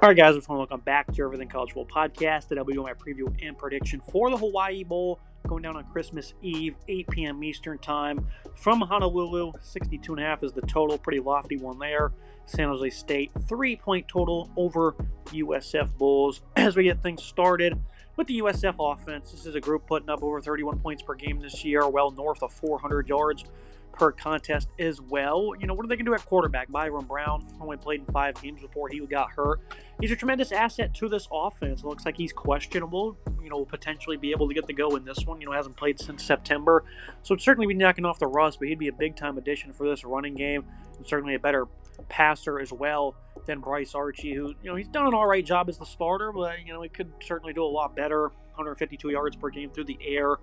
All right, guys, what's going on? Welcome back to Everything College Bowl podcast. Today I'll be doing my preview and prediction for the Hawaii Bowl going down on Christmas Eve, 8 p.m. Eastern Time from Honolulu. 62.5 is the total. Pretty lofty one there. San Jose State, 3-point total over USF Bulls. As we get things started with the USF offense, this is a group putting up over 31 points per game this year, well north of 400 yards per contest as well. What are they going to do at quarterback? Byron Brown only played in 5 games before he got hurt. He's a tremendous asset to this offense. It looks like he's questionable. Will potentially be able to get the go in this one. Hasn't played since September. So it'd certainly be knocking off the rust, but he'd be a big-time addition for this running game. And certainly a better passer as well than Bryce Archie, who, he's done an all right job as the starter, but, he could certainly do a lot better. 152 yards per game through the air.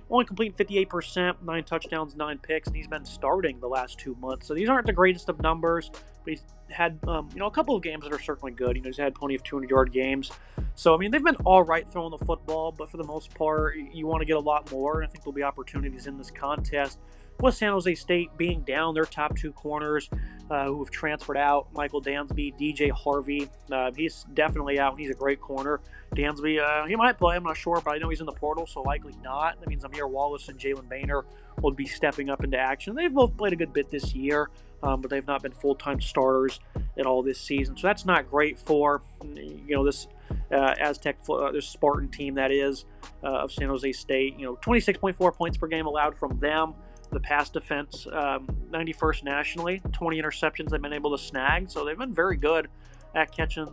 Only completing 58%, 9 touchdowns, 9 picks, and he's been starting the last 2 months. So these aren't the greatest of numbers, but he's had, a couple of games that are certainly good. He's had plenty of 200-yard games. So, they've been all right throwing the football, but for the most part, you want to get a lot more. And I think there'll be opportunities in this contest. With San Jose State being down their top 2 corners who have transferred out, Michael Dansby, DJ Harvey. He's definitely out, and he's a great corner. Dansby, he might play, I'm not sure, but I know he's in the portal, so likely not. That means Amir Wallace and Jalen Boehner will be stepping up into action. They've both played a good bit this year, but they've not been full-time starters at all this season. So that's not great for, this Aztec, this Spartan team that is of San Jose State. 26.4 points per game allowed from them. The pass defense, 91st nationally, 20 interceptions they've been able to snag. So they've been very good at catching,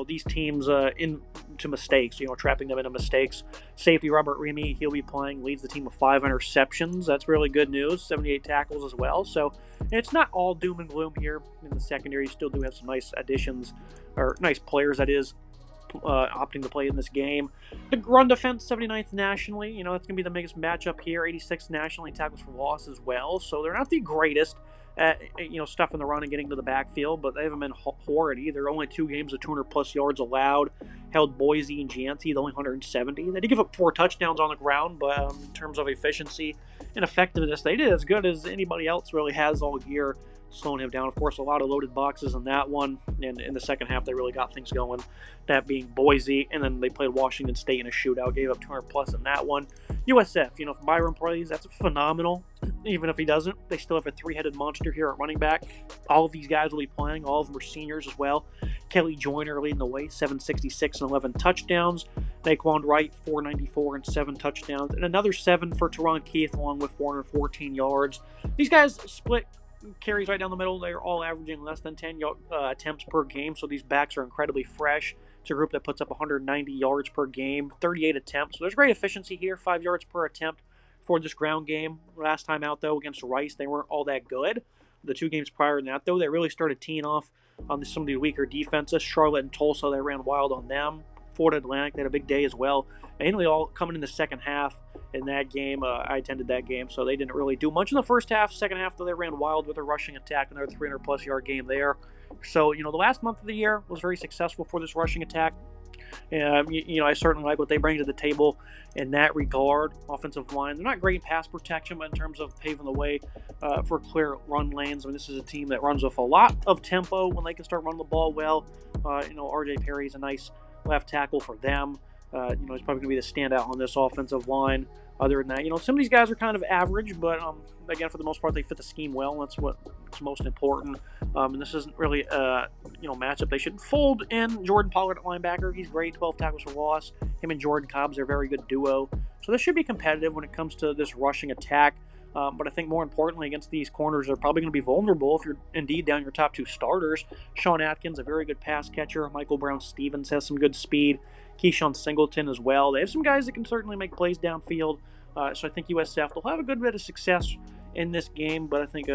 these teams into mistakes, trapping them into mistakes. Safety Robert Remy, he'll be playing, leads the team with 5 interceptions. That's really good news. 78 tackles as well. So it's not all doom and gloom here in the secondary. You still do have some nice additions, or nice players, that is, opting to play in this game. The run defense, 79th nationally. That's going to be the biggest matchup here. 86th nationally, tackles for loss as well. So they're not the greatest at, stuffing the run and getting to the backfield, but they haven't been horrid either. Only 2 games of 200-plus yards allowed. Held Boise and Yancey, the only 170. They did give up 4 touchdowns on the ground, but in terms of efficiency and effectiveness, they did as good as anybody else really has all year, slowing him down. Of course, a lot of loaded boxes in that one, and in the second half they really got things going, that being Boise, and then they played Washington State in a shootout, gave up 200 plus in that one. USF, if Byron plays, that's phenomenal. Even if he doesn't, they still have a 3-headed monster here at running back. All of these guys will be playing. All of them are seniors as well. Kelly Joyner leading the way, 766 and 11 touchdowns. Naquan Wright, 494 and 7 touchdowns, and another 7 for Teron Keith, along with 414 yards. These guys split carries right down the middle. They're all averaging less than 10 attempts per game, so these backs are incredibly fresh. It's a group that puts up 190 yards per game, 38 attempts. So there's great efficiency here, 5 yards per attempt for this ground game. Last time out, though, against Rice, they weren't all that good. The 2 games prior to that, though, they really started teeing off on some of the weaker defenses. Charlotte and Tulsa, they ran wild on them. Florida Atlantic, they had a big day as well. Mainly all coming in the second half in that game. I attended that game, so they didn't really do much in the first half. Second half, though, they ran wild with a rushing attack, another 300-plus yard game there. So, the last month of the year was very successful for this rushing attack. I certainly like what they bring to the table in that regard. Offensive line, they're not great in pass protection, but in terms of paving the way for clear run lanes, this is a team that runs with a lot of tempo when they can start running the ball well. RJ Perry's a nice left tackle for them. He's probably going to be the standout on this offensive line. Other than that, some of these guys are kind of average, but again, for the most part, they fit the scheme well, and that's what's most important. And this isn't really a matchup they should fold in. Jordan Pollard at linebacker, he's great, 12 tackles for loss. Him and Jordan Cobbs are a very good duo. So this should be competitive when it comes to this rushing attack. But I think more importantly, against these corners, they're probably going to be vulnerable if you're indeed down your top 2 starters. Sean Atkins, a very good pass catcher. Michael Brown-Stevens has some good speed. Keyshawn Singleton as well. They have some guys that can certainly make plays downfield. So I think USF will have a good bit of success in this game. But I think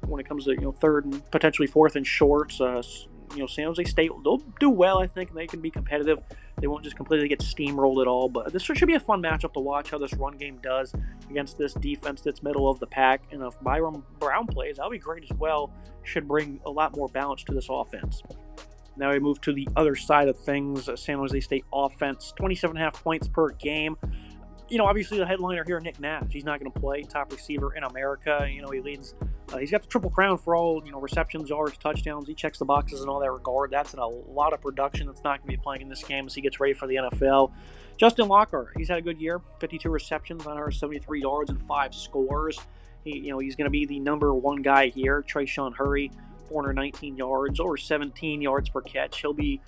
when it comes to 3rd and potentially 4th and shorts, San Jose State, they'll do well, I think, and they can be competitive. They won't just completely get steamrolled at all. But this should be a fun matchup to watch, how this run game does against this defense that's middle of the pack. And if Byron Brown plays, that'll be great as well. Should bring a lot more balance to this offense. Now we move to the other side of things. San Jose State offense, 27.5 points per game. Obviously the headliner here, Nick Nash, he's not going to play. Top receiver in America. He leads He's got the triple crown for all, receptions, yards, touchdowns. He checks the boxes in all that regard. That's in a lot of production that's not going to be playing in this game as he gets ready for the NFL. Justin Lockhart, he's had a good year. 52 receptions, 173 yards, and 5 scores. He's going to be the number one guy here. Trayshawn Hurry, 419 yards, or 17 yards per catch. He'll be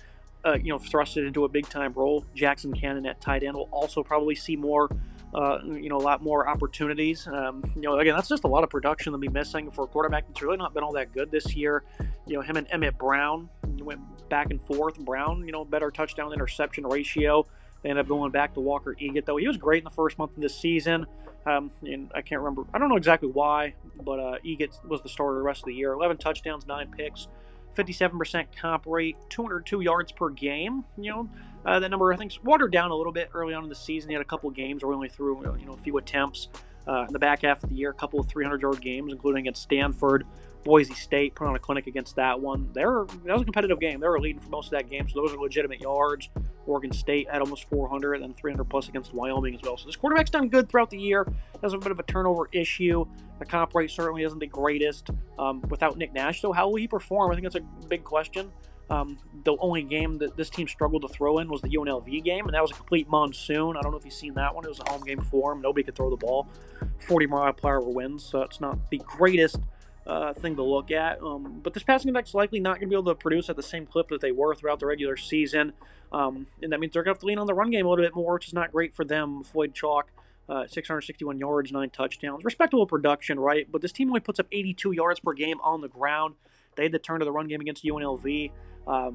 thrusted into a big-time role. Jackson Cannon at tight end will also probably see more, a lot more opportunities. Again, that's just a lot of production to be missing for a quarterback that's really not been all that good this year. Him and Emmett Brown went back and forth. Brown, better touchdown-interception ratio. They ended up going back to Walker Eggett, though. He was great in the first month of this season. And I can't remember. I don't know exactly why, but Eggett was the starter the rest of the year. 11 touchdowns, 9 picks. 57% comp rate, 202 yards per game. That number I think's watered down a little bit early on in the season. He had a couple of games where he only threw a few attempts. In the back half of the year, a couple of 300-yard games, including against Stanford. Boise State put on a clinic against that one. That was a competitive game. They were leading for most of that game, so those are legitimate yards. Oregon State had almost 400 and 300 plus against Wyoming as well. So this quarterback's done good throughout the year. Has a bit of a turnover issue. The comp rate certainly isn't the greatest. Without Nick Nash, though, how will he perform? I think that's a big question. The only game that this team struggled to throw in was the UNLV game, and that was a complete monsoon. I don't know if you've seen that one. It was a home game for him. Nobody could throw the ball. 40-mile-per-hour winds, so it's not the greatest thing to look at. But this passing attack's likely not going to be able to produce at the same clip that they were throughout the regular season. And that means they're going to have to lean on the run game a little bit more, which is not great for them. Floyd Chalk, 661 yards, 9 touchdowns. Respectable production, right? But this team only puts up 82 yards per game on the ground. They had to turn to the run game against UNLV.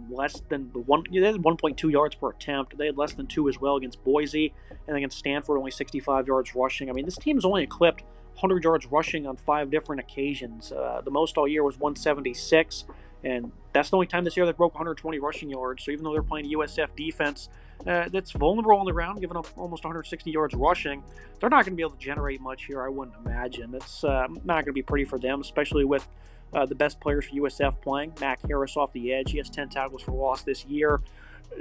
Less than they had 1.2 yards per attempt. They had less than 2 as well against Boise. And against Stanford, only 65 yards rushing. I mean, this team's only clipped 100 yards rushing on 5 different occasions. The most all year was 176, and that's the only time this year they broke 120 rushing yards. So even though they're playing USF defense that's vulnerable on the ground, giving up almost 160 yards rushing, they're not going to be able to generate much here, I wouldn't imagine. It's not going to be pretty for them, especially with the best players for USF playing. Mac Harris off the edge. He has 10 tackles for loss this year.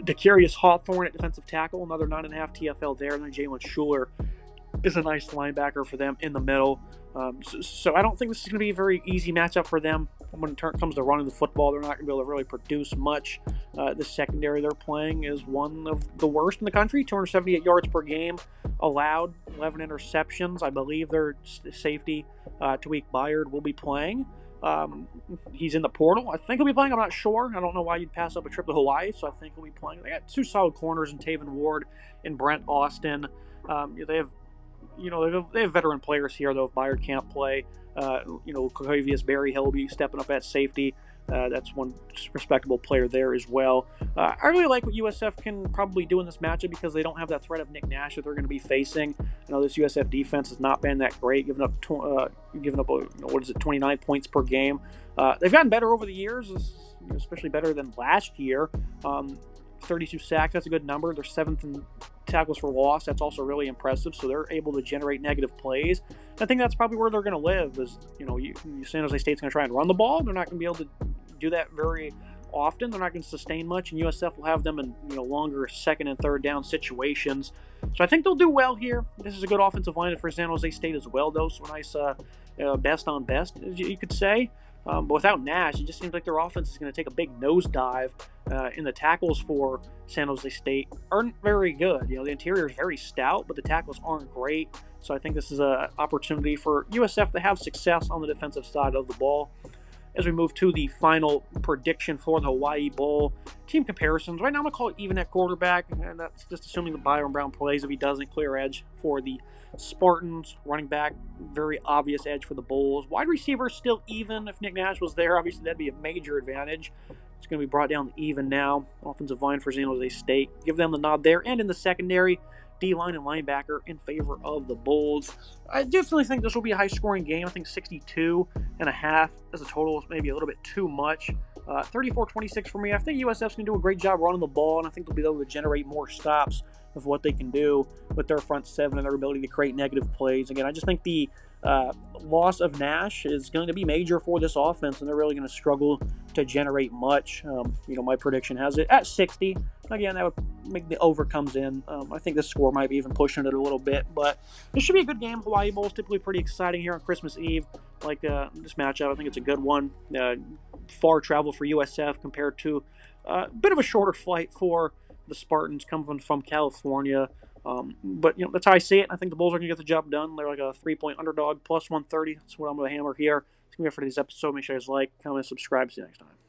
Decarius Hawthorne at defensive tackle, another 9.5 TFL there. And then Jalen Schuler is a nice linebacker for them in the middle. So I don't think this is going to be a very easy matchup for them. When it comes to running the football, they're not going to be able to really produce much. The secondary they're playing is one of the worst in the country, 278 yards per game allowed, 11 interceptions. I believe their safety, Tariq Byard, will be playing. He's in the portal. I think he'll be playing. I'm not sure. I don't know why you'd pass up a trip to Hawaii, so I think he'll be playing. They got 2 solid corners in Taven Ward and Brent Austin. They have veteran players here, though. If Byard can't play, Clavius Berry, he'll be stepping up at safety. That's one respectable player there as well. I really like what USF can probably do in this matchup because they don't have that threat of Nick Nash that they're going to be facing. I know this USF defense has not been that great, giving up 29 points per game. They've gotten better over the years, especially better than last year. 32 sacks, that's a good number. They're 7th in tackles for loss. That's also really impressive. So they're able to generate negative plays. I think that's probably where they're going to live. Is San Jose State's going to try and run the ball. They're not going to be able to do that very often. They're not going to sustain much, and USF will have them in longer 2nd and 3rd down situations. So I think they'll do well here. This is a good offensive line for San Jose State as well, though. So a nice best on best, as you could say. But without Nash, it just seems like their offense is going to take a big nosedive. And the tackles for San Jose State aren't very good. The interior is very stout, but the tackles aren't great. So I think this is an opportunity for USF to have success on the defensive side of the ball. As we move to the final prediction for the Hawaii Bowl, team comparisons. Right now, I'm going to call it even at quarterback, and that's just assuming that Byron Brown plays. If he doesn't, clear edge for the Spartans. Running back, very obvious edge for the Bulls. Wide receiver, still even. If Nick Nash was there, obviously that'd be a major advantage. It's going to be brought down to even now. Offensive line for San Jose State. Give them the nod there. And in the secondary, D-line and linebacker in favor of the Bulls. I definitely think this will be a high-scoring game. I think 62.5 as a total is maybe a little bit too much. 34-26 for me. I think USF's going to do a great job running the ball, and I think they'll be able to generate more stops of what they can do with their front seven and their ability to create negative plays. Again, I just think the Loss of Nash is going to be major for this offense, and they're really going to struggle to generate much. My prediction has it at 60. Again, that would make the over comes in. I think this score might be even pushing it a little bit, but it should be a good game. Hawaii Bowl is typically pretty exciting here on Christmas Eve. Like this matchup, I think it's a good one. Far travel for USF compared to a bit of a shorter flight for the Spartans coming from California. But that's how I see it. I think the Bulls are going to get the job done. They're like a 3-point underdog, plus 130. That's what I'm going to hammer here. That's going to be it for today's episode. Make sure you guys like, comment, subscribe. See you next time.